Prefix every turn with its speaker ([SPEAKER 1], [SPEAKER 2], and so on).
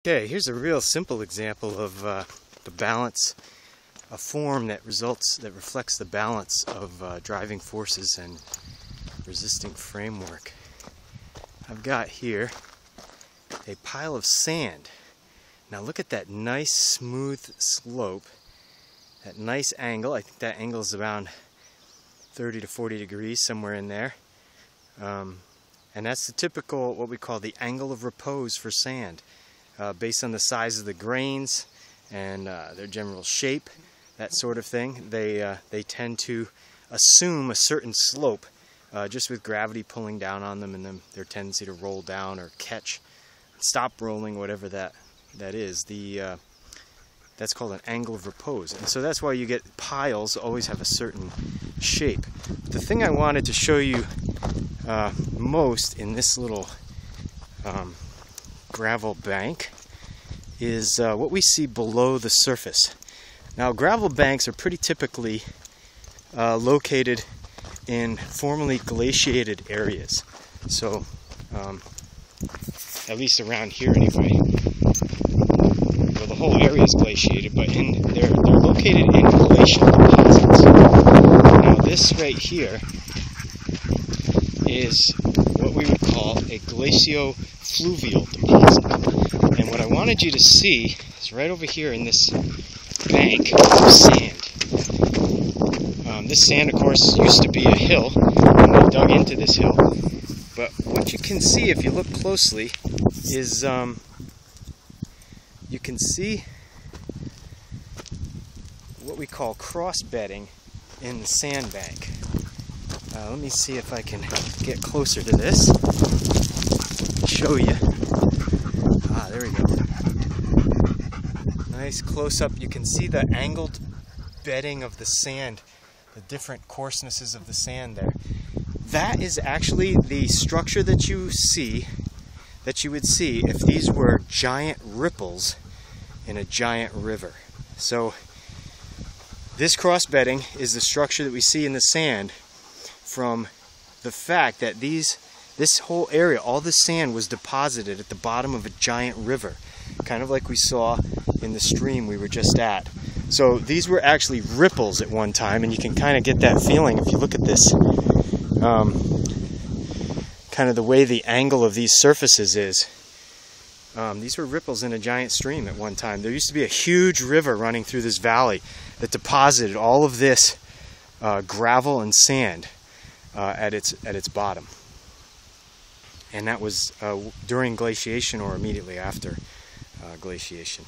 [SPEAKER 1] Okay, here's a real simple example of the balance, a form that reflects the balance of driving forces and resisting framework. I've got here a pile of sand. Now look at that nice smooth slope, that nice angle. I think that angle is around 30 to 40 degrees, somewhere in there. And that's the typical, what we call the angle of repose for sand. Based on the size of the grains and their general shape, that sort of thing, they tend to assume a certain slope just with gravity pulling down on them and their tendency to roll down or catch, stop rolling, whatever that is. That's called an angle of repose, and so that's why you get piles always have a certain shape. The thing I wanted to show you most in this little gravel bank is what we see below the surface. Now, gravel banks are pretty typically located in formerly glaciated areas. So, at least around here anyway. Well, the whole area is glaciated, but they're located in glacial deposits. Now, this right here is what we would call a glaciofluvial deposit. And what I wanted you to see is right over here in this bank of sand. This sand, of course, used to be a hill, and they dug into this hill. But what you can see if you look closely is you can see what we call cross-bedding in the sandbank. Let me see if I can get closer to this, show you. There we go. Nice close-up. You can see the angled bedding of the sand, the different coarsenesses of the sand there. That is actually the structure that you would see if these were giant ripples in a giant river. So this cross-bedding is the structure that we see in the sand from the fact that this whole area, all the sand was deposited at the bottom of a giant river, kind of like we saw in the stream we were just at. So these were actually ripples at one time, and you can kind of get that feeling if you look at this, kind of the way the angle of these surfaces is. These were ripples in a giant stream at one time. There used to be a huge river running through this valley that deposited all of this gravel and sand at its bottom. And that was during glaciation or immediately after glaciation.